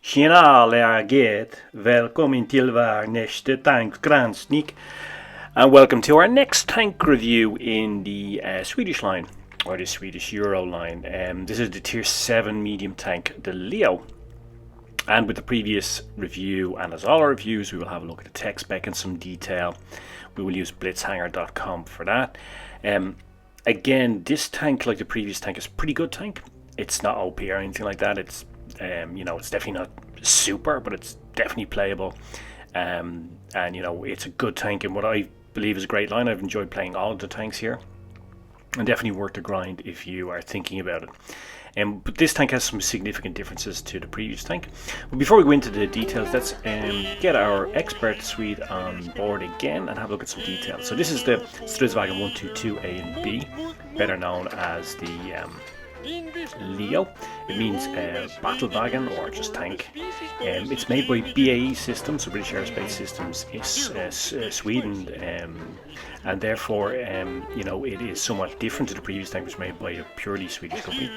Tjena läget! Välkommen till vår nästa tankgranskning, and welcome to our next tank review in the Swedish line, or the Swedish Euro line. This is the Tier VII Medium Tank, the Leo. And with the previous review, and as all our reviews, we will have a look at the tech spec in some detail. We will use blitzhanger.com for that. Again, this tank, like the previous tank, is a pretty good tank. It's not OP or anything like that. It's it's definitely not super, but it's definitely playable. And it's a good tank in what I believe is a great line. I've enjoyed playing all of the tanks here, and definitely worth the grind if you are thinking about it. But this tank has some significant differences to the previous tank. But before we go into the details, let's get our expert Swede on board again and have a look at some details. So this is the Stridsvagn 122A and B, better known as the Leo. It means battle wagon or just tank. It's made by BAE Systems, so British Aerospace Systems, is Sweden, and therefore it is somewhat different to the previous tank, which was made by a purely Swedish company.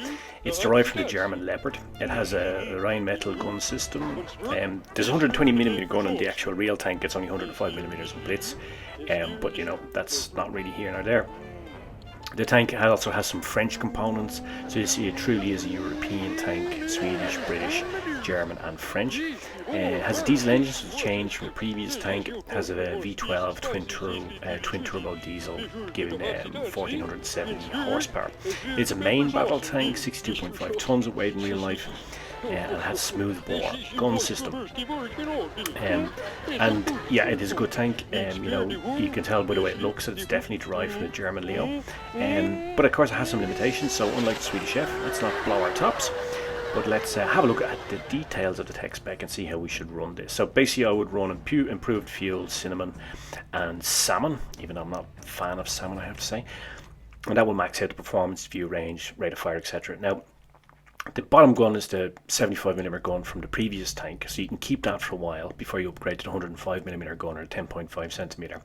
It's derived from the German Leopard. It has a Rheinmetall gun system. There's a 120mm gun in the actual real tank. It's only 105mm in Blitz, but that's not really here nor there. The tank also has some French components, so you see it truly is a European tank: Swedish, British, German and French. It has a diesel engine, so it's changed from the previous tank. It has a V12 twin turbo diesel, giving 1470 horsepower. It's a main battle tank, 62.5 tons of weight in real life, and it has a smooth bore gun system. And yeah, it is a good tank. You can tell by the way it looks that it's definitely derived from the German Leo. But of course it has some limitations, so unlike the Swedish F, let's not blow our tops. But let's have a look at the details of the tech spec and see how we should run this. So basically I would run improved fuel, cinnamon and salmon, even though I'm not a fan of salmon, I have to say. And that will max out the performance, view range, rate of fire, etc. Now, the bottom gun is the 75mm gun from the previous tank, so you can keep that for a while before you upgrade to the 105mm gun or 10.5cm.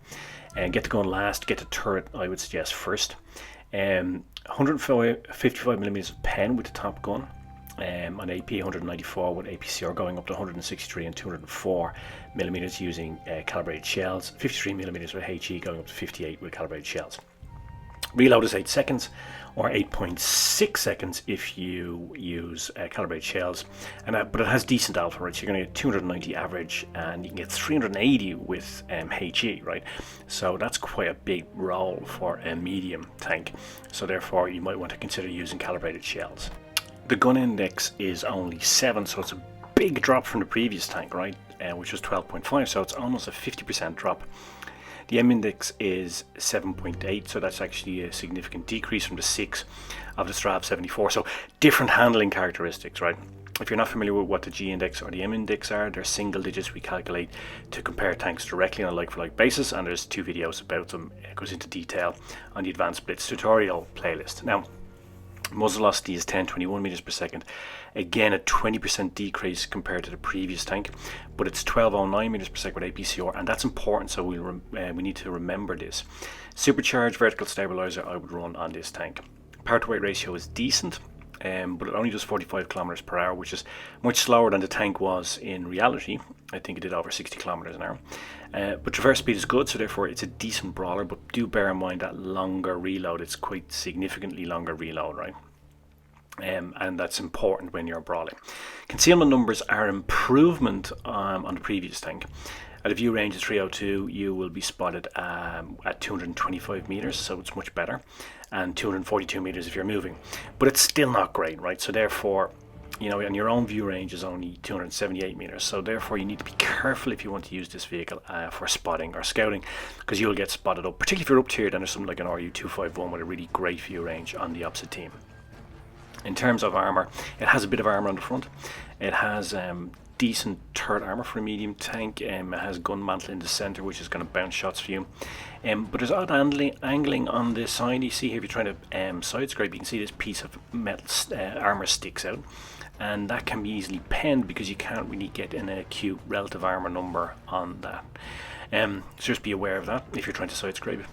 And get the gun last, get the turret I would suggest first. 155mm of pen with the top gun. On AP 194 with APCR going up to 163 and 204mm using calibrated shells. 53mm with HE going up to 58 with calibrated shells. Reload is 8 seconds, or 8.6 seconds if you use calibrated shells, but it has decent alpha, right? So you're going to get 290 average, and you can get 380 with HE, right? So that's quite a big roll for a medium tank. So therefore, you might want to consider using calibrated shells. The gun index is only 7, so it's a big drop from the previous tank, right? Which was 12.5, so it's almost a 50% drop. The M index is 7.8, so that's actually a significant decrease from the 6 of the Strv 74. So different handling characteristics, right? If you're not familiar with what the G index or the M index are, they're single digits we calculate to compare tanks directly on a like-for-like basis, and there's 2 videos about them. It goes into detail on the Advanced Blitz tutorial playlist. Now, muzzle velocity is 1021 meters per second. Again, a 20% decrease compared to the previous tank, but it's 1209 meters per second with APCR, and that's important, so we need to remember this. Supercharged vertical stabilizer I would run on this tank. Power to weight ratio is decent, but it only does 45 kilometers per hour, which is much slower than the tank was in reality. I think it did over 60 kilometers an hour. But traverse speed is good, so therefore it's a decent brawler, but do bear in mind that longer reload. It's quite significantly longer reload, right? And that's important when you're brawling. Concealment numbers are improvement on the previous tank. At a view range of 302, you will be spotted at 225 meters, so it's much better, and 242 meters if you're moving. But it's still not great, right? So therefore, and your own view range is only 278 meters, so therefore you need to be careful if you want to use this vehicle for spotting or scouting, because you'll get spotted up, particularly if you're up tiered and there's something like an RU-251 with a really great view range on the opposite team. In terms of armor, it has a bit of armor on the front. It has decent turret armor for a medium tank. It has gun mantle in the center, which is going to bounce shots for you. But there's odd angling on the side. You see here, if you're trying to side scrape, you can see this piece of metal armor sticks out, and that can be easily penned because you can't really get an acute relative armor number on that. So just be aware of that if you're trying to side scrape it.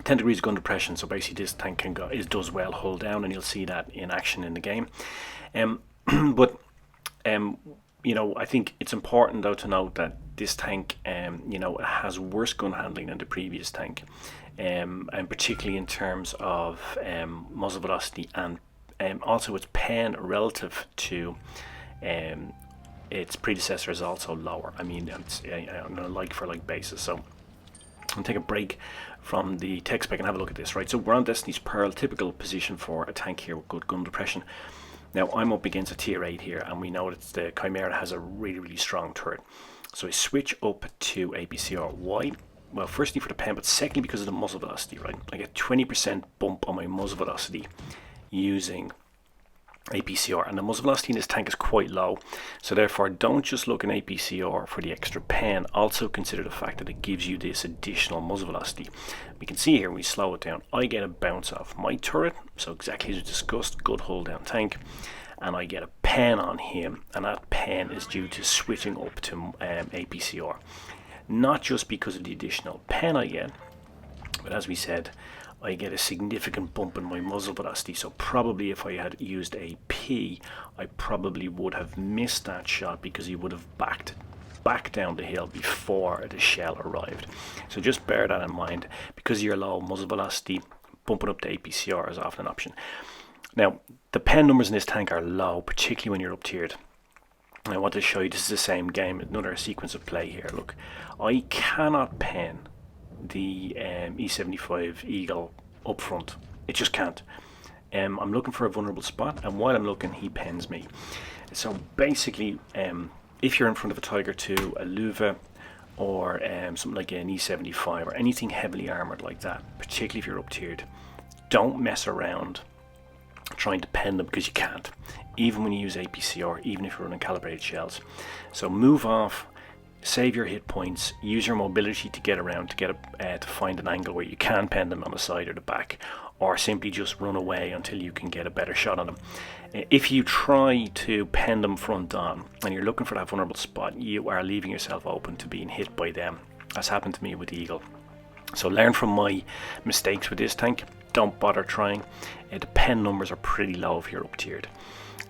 10 degrees gun depression, so basically this tank does well hull down, and you'll see that in action in the game. But you know, I think it's important though to note that this tank, you know, it has worse gun handling than the previous tank, and particularly in terms of muzzle velocity, and also its pen relative to its predecessor is also lower. I mean, it's on a like-for-like basis. So I'll take a break from the tech spec and have a look at this, right? So we're on Destiny's Pearl, typical position for a tank here with good gun depression. Now I'm up against a tier 8 here, and we know that the Chimera has a really strong turret. So I switch up to APCR. Why? Well, firstly for the pen, but secondly because of the muzzle velocity, right? I get 20% bump on my muzzle velocity using APCR, and the muzzle velocity in this tank is quite low, so therefore don't just look in APCR for the extra pen, also consider the fact that it gives you this additional muzzle velocity. We can see here, we slow it down, I get a bounce off my turret, so exactly as we discussed, good hold down tank, and I get a pen on him, and that pen is due to switching up to APCR. Not just because of the additional pen I get, but as we said, I get a significant bump in my muzzle velocity. So probably if I had used AP, I probably would have missed that shot because he would have backed back down the hill before the shell arrived. So just bear that in mind. Because of your low muzzle velocity, bumping up to APCR is often an option. Now, the pen numbers in this tank are low, particularly when you're up tiered. I want to show you, this is the same game, another sequence of play here. Look, I cannot pen the E75 Eagle up front. It just can't. I'm looking for a vulnerable spot, and while I'm looking, he pens me. So basically, if you're in front of a Tiger 2, a Luva, or something like an E75 or anything heavily armored like that, particularly if you're up tiered, don't mess around trying to pen them, because you can't, even when you use APCR, even if you're running calibrated shells. So move off, save your hit points, use your mobility to get around, to find an angle where you can pen them on the side or the back, or simply just run away until you can get a better shot on them. If you try to pen them front on and you're looking for that vulnerable spot, you are leaving yourself open to being hit by them. That's happened to me with the Eagle. So learn from my mistakes with this tank. Don't bother trying. The pen numbers are pretty low if you're up tiered.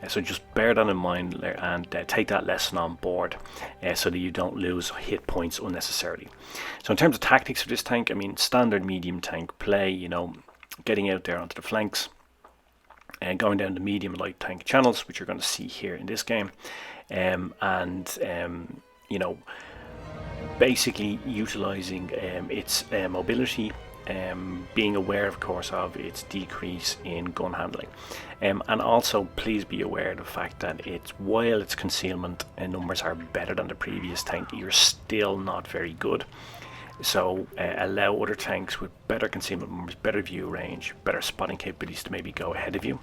So just bear that in mind and take that lesson on board so that you don't lose hit points unnecessarily. So in terms of tactics for this tank, I mean, standard medium tank play, you know, getting out there onto the flanks and going down the medium light tank channels, which you're going to see here in this game, you know, basically utilizing its mobility, being aware of course of its decrease in gun handling, and also please be aware of the fact that while its concealment numbers are better than the previous tank, you're still not very good. So allow other tanks with better concealment numbers, better view range, better spotting capabilities to maybe go ahead of you,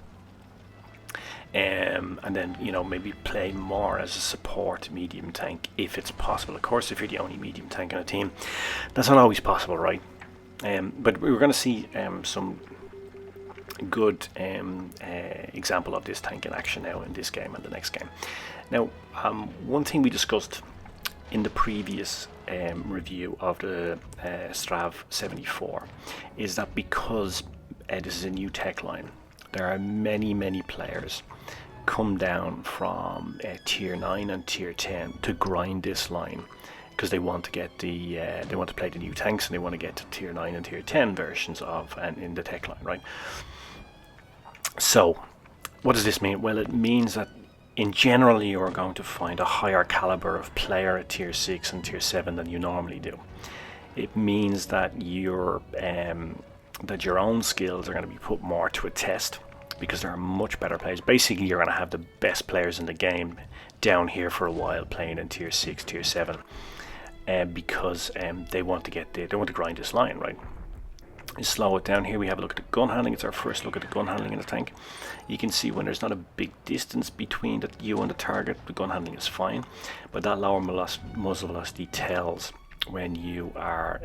and then, you know, maybe play more as a support medium tank if it's possible. Of course, if you're the only medium tank on a team, that's not always possible, right? But we're going to see some good example of this tank in action now in this game and the next game. Now, one thing we discussed in the previous review of the Strv 74 is that because this is a new tech line, there are many players come down from tier 9 and tier 10 to grind this line, because they want to get they want to play the new tanks and they want to get to tier 9 and tier 10 versions of and in the tech line, right? So what does this mean? Well, it means that in general you're going to find a higher caliber of player at tier 6 and tier 7 than you normally do. It means that your own skills are going to be put more to a test, because there are much better players. Basically, you're going to have the best players in the game down here for a while playing in tier 6, tier 7, because they want to grind this line, right? Let's slow it down here. We have a look at the gun handling. It's our first look at the gun handling in the tank. You can see when there's not a big distance between you and the target, the gun handling is fine, but that lower muzzle velocity tells when you are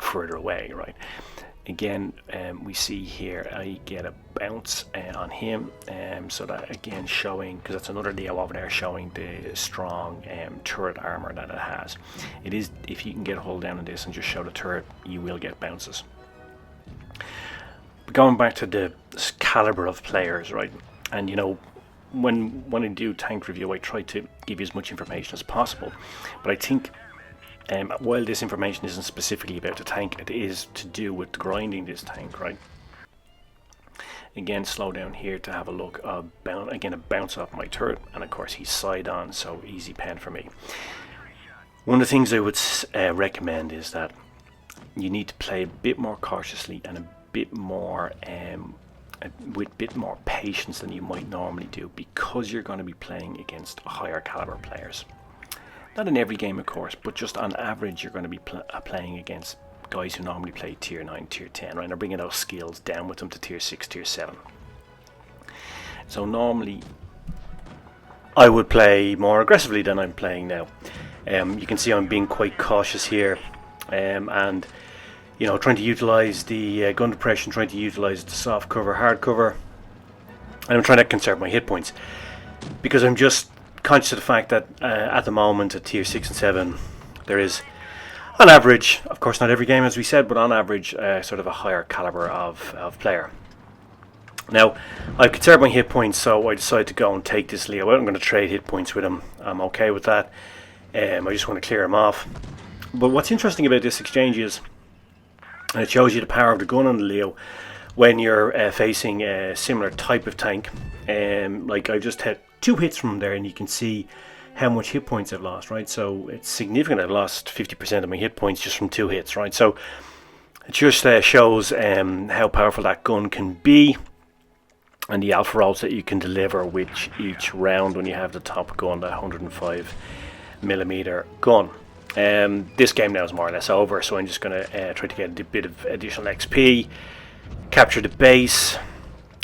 further away, right? Again, we see here I get a bounce on him, so that again showing, because that's another Leo over there showing the strong turret armor that it has. It is, if you can get a hold down on this and just show the turret, you will get bounces. But going back to the caliber of players, right? And you know, when I do tank review, I try to give you as much information as possible. But I think while this information isn't specifically about the tank, it is to do with grinding this tank, right? Again, slow down here to have a look. Again, a bounce off my turret, and of course he's side on, so easy pen for me. One of the things I would recommend is that you need to play a bit more cautiously and a bit more with a bit more patience than you might normally do, because you're going to be playing against higher caliber players. Not in every game, of course, but just on average you're going to be playing against guys who normally play tier 9, tier 10, right? And bringing those skills down with them to tier 6, tier 7. So normally I would play more aggressively than I'm playing now. You can see I'm being quite cautious here, and you know, trying to utilize the gun depression, trying to utilize the soft cover, hard cover, and I'm trying to conserve my hit points, because I'm just conscious of the fact that at the moment at tier 6 and 7 there is, on average, of course not every game as we said, but on average sort of a higher caliber of player. Now, I've conserved my hit points, so I decided to go and take this Leo. I'm going to trade hit points with him. I'm okay with that. I just want to clear him off. But what's interesting about this exchange is, and it shows you the power of the gun on the Leo when you're facing a similar type of tank. Like I just had 2 hits from him there, and you can see how much hit points I've lost, right? So it's significant. I've lost 50% of my hit points just from 2 hits, right? So it just shows how powerful that gun can be, and the alpha rolls that you can deliver with each round when you have the top gun, the 105mm gun. This game now is more or less over, so I'm just going to try to get a bit of additional XP, capture the base.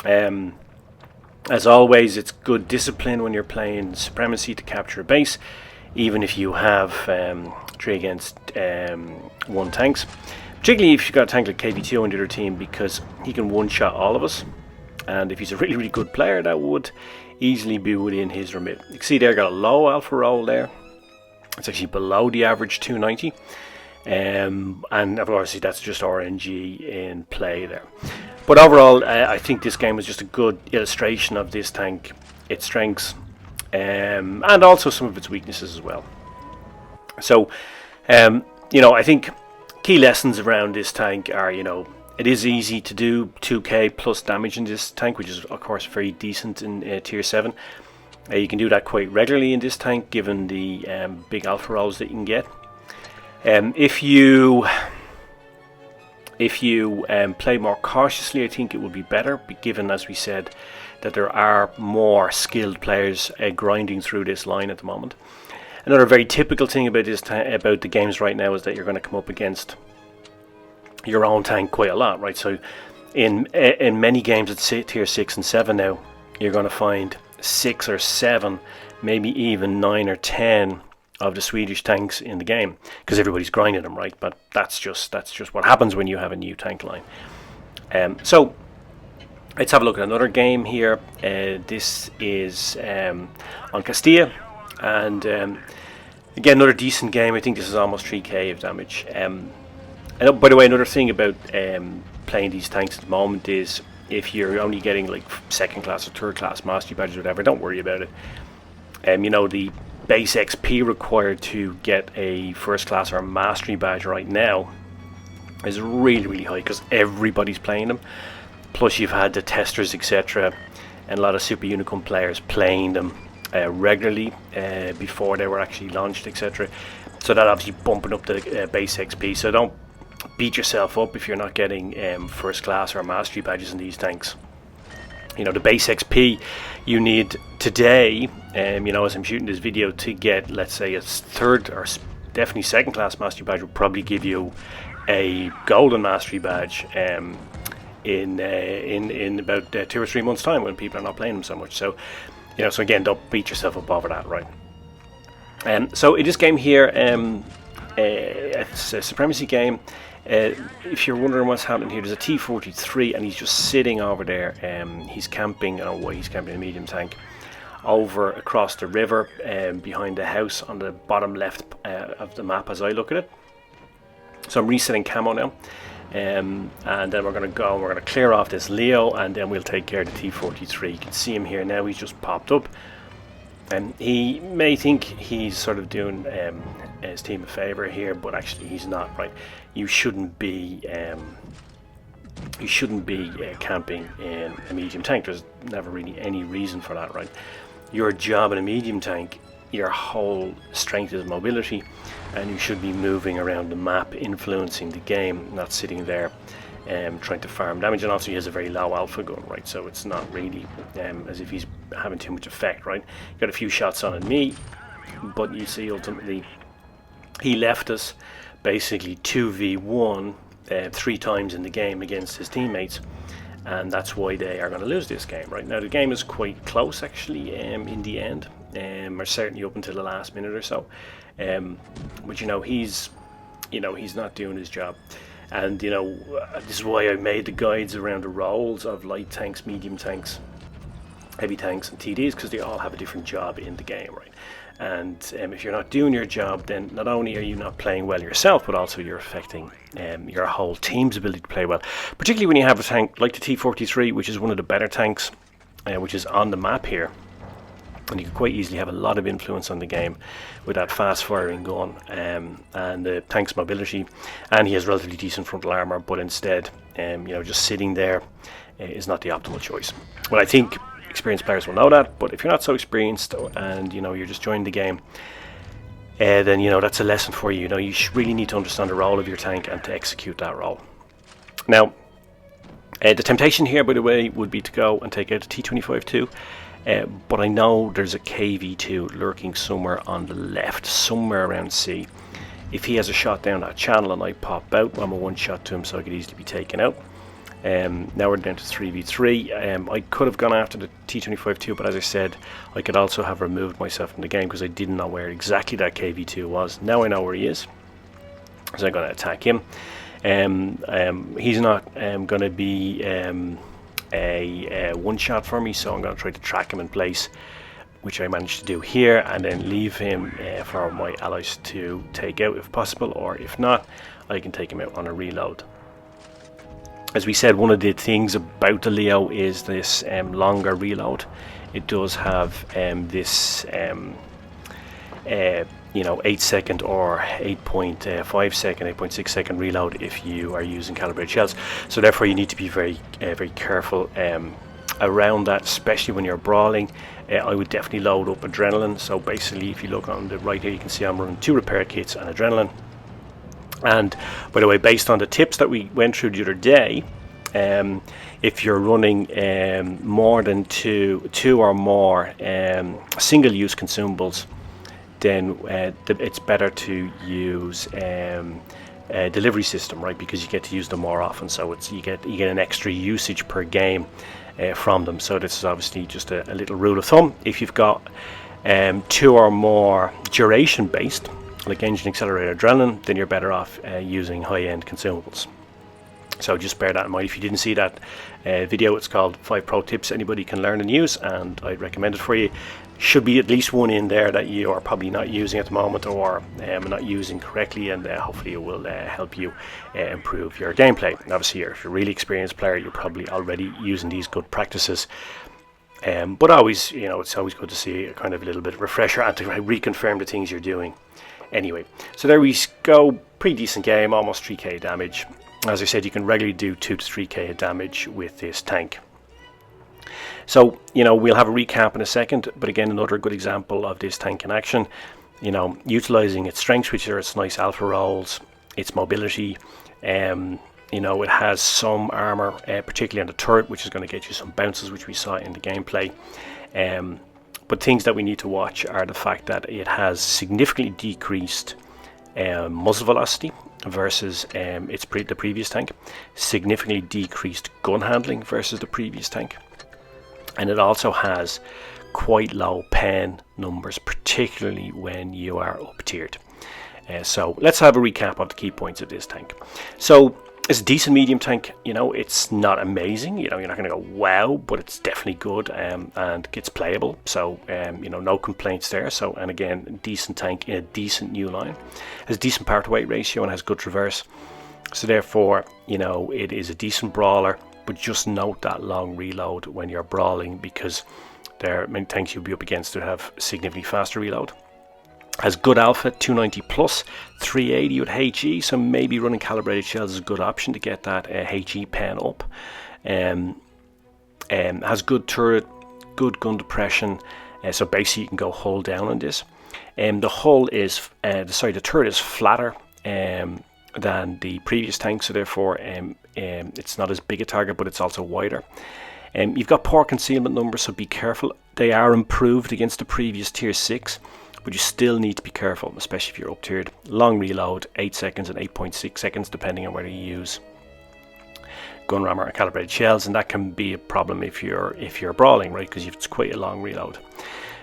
As always, it's good discipline when you're playing Supremacy to capture a base, even if you have 3 against 1 tanks. Particularly if you've got a tank like KV2 on the other team, because he can one-shot all of us. And if he's a really, really good player, that would easily be within his remit. You can see there, got a low alpha roll there. It's actually below the average 290. And of course, that's just RNG in play there. But overall, I think this game was just a good illustration of this tank, its strengths, and also some of its weaknesses as well. So, you know, I think key lessons around this tank are, you know, it is easy to do 2k plus damage in this tank, which is of course very decent in tier 7. You can do that quite regularly in this tank, given the big alpha rolls that you can get. If you play more cautiously, I think it will be better, given, as we said, that there are more skilled players grinding through this line at the moment. Another very typical thing about about the games right now is that you're going to come up against your own tank quite a lot, right? So in many games at tier 6 and 7 now, you're going to find 6 or 7, maybe even 9 or 10 of the Swedish tanks in the game, because everybody's grinding them, right? But that's just what happens when you have a new tank line. So let's have a look at another game here. This is on Castilla, and again, another decent game. I think this is almost 3k of damage. And by the way, another thing about playing these tanks at the moment is, if you're only getting like 2nd class or 3rd class mastery badges or whatever, don't worry about it. You know, the base XP required to get a 1st class or mastery badge right now is really, really high, because everybody's playing them. Plus you've had the testers, etc., and a lot of Super Unicorn players playing them regularly before they were actually launched, etc. So that obviously bumping up the base XP. So don't beat yourself up if you're not getting 1st class or mastery badges in these tanks. You know, the base XP you need today, you know, as I'm shooting this video, to get, let's say, a 3rd or definitely 2nd class mastery badge will probably give you a golden mastery badge in about 2 or 3 months time, when people are not playing them so much. So, you know, so again, don't beat yourself up over that, right? So in this game here, it's a Supremacy game. If you're wondering what's happening here, there's a T-43 and he's just sitting over there. He's camping, I don't know why he's camping a medium tank, over across the river, behind the house on the bottom left of the map as I look at it. So I'm resetting camo now. and then we're going to clear off this Leo, and then we'll take care of the T43. You can see him here now, he's just popped up, and he may think he's sort of doing his team a favor here, but actually he's not, right? You shouldn't be camping in a medium tank. There's never really any reason for that, right? Your job in a medium tank, your whole strength is mobility, and you should be moving around the map, influencing the game, not sitting there trying to farm damage. And also he has a very low alpha gun, right? So it's not really as if he's having too much effect, right? Got a few shots on me, but you see ultimately he left us basically 2v1 3 times in the game against his teammates, and that's why they are going to lose this game. Right now the game is quite close actually in the end, or certainly up until the last minute or so, but he's not doing his job. And this is why I made the guides around the roles of light tanks, medium tanks, heavy tanks and TDs, because they all have a different job in the game, right? And if you're not doing your job, then not only are you not playing well yourself, but also you're affecting your whole team's ability to play well. Particularly when you have a tank like the T43, which is one of the better tanks, which is on the map here. And you can quite easily have a lot of influence on the game with that fast firing gun and the tank's mobility, and he has relatively decent frontal armor, but instead just sitting there is not the optimal choice. Well, I think experienced players will know that, but if you're not so experienced and you're just joining the game, then that's a lesson for you. You really need to understand the role of your tank and to execute that role. Now the temptation here, by the way, would be to go and take out the T25 too. But I know there's a KV2 lurking somewhere on the left, somewhere around C. If he has a shot down that channel and I pop out, I'm a one shot to him, so I could easily be taken out. Now we're down to 3v3. I could have gone after the T25 too, but as I said, I could also have removed myself from the game because I didn't know where exactly that KV2 was. Now I know where he is, so I'm going to attack him. He's not going to be a one shot for me, so I'm going to try to track him in place, which I managed to do here, and then leave him for my allies to take out if possible, or if not, I can take him out on a reload. As we said, one of the things about the Leo is this longer reload. It does have this 8 second or 8.5 second, 8.6 second reload if you are using calibrated shells. So therefore you need to be very very careful around that, especially when you're brawling. I would definitely load up adrenaline. So basically, if you look on the right here, you can see I'm running 2 repair kits and adrenaline. And by the way, based on the tips that we went through the other day, if you're running more than two or more single-use consumables, then it's better to use a delivery system, right? Because you get to use them more often, so you get an extra usage per game from them. So this is obviously just a little rule of thumb. If you've got 2 or more duration based, like engine accelerator adrenaline, then you're better off using high-end consumables. So just bear that in mind. If you didn't see that video, it's called 5 Pro Tips Anybody Can Learn and Use, and I'd recommend it for you. Should be at least one in there that you are probably not using at the moment, or not using correctly, and hopefully it will help you improve your gameplay. And obviously, if you're a really experienced player, you're probably already using these good practices. But always, it's always good to see a kind of a little bit of refresher and to reconfirm the things you're doing. Anyway, so there we go. Pretty decent game, almost 3k damage. As I said, you can regularly do 2 to 3k damage with this tank. So, we'll have a recap in a second, but again, another good example of this tank in action, utilizing its strengths, which are its nice alpha rolls, its mobility, it has some armor, particularly on the turret, which is going to get you some bounces, which we saw in the gameplay. But things that we need to watch are the fact that it has significantly decreased muzzle velocity versus the previous tank, significantly decreased gun handling versus the previous tank, and it also has quite low pen numbers, particularly when you are up tiered. So let's have a recap of the key points of this tank. So it's a decent medium tank. It's not amazing. You're not going to go wow, but it's definitely good and it's playable. So no complaints there. So, and again, decent tank in a decent new line. Has decent power to weight ratio and has good traverse. So therefore, you know, it is a decent brawler, but just note that long reload when you're brawling, because there are many tanks you'll be up against that have significantly faster reload. Has good alpha, 290 plus, 380 with HE, so maybe running calibrated shells is a good option to get that HE pen up. Has good turret, good gun depression, so basically you can go hull down on this. The hull is, the turret is flatter than the previous tank, so therefore it's not as big a target, but it's also wider. You've got poor concealment numbers, so be careful. They are improved against the previous tier 6, but you still need to be careful, especially if you're up tiered. Long reload, 8 seconds and 8.6 seconds, depending on whether you use gun rammer or calibrated shells, and that can be a problem if you're brawling, right? Because it's quite a long reload.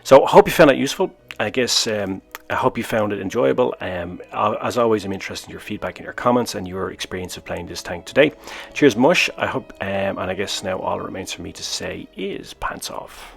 So I hope you found that useful. I guess I hope you found it enjoyable. As always, I'm interested in your feedback and your comments and your experience of playing this tank today. Cheers, Mush. I hope, and I guess now all it remains for me to say is pants off.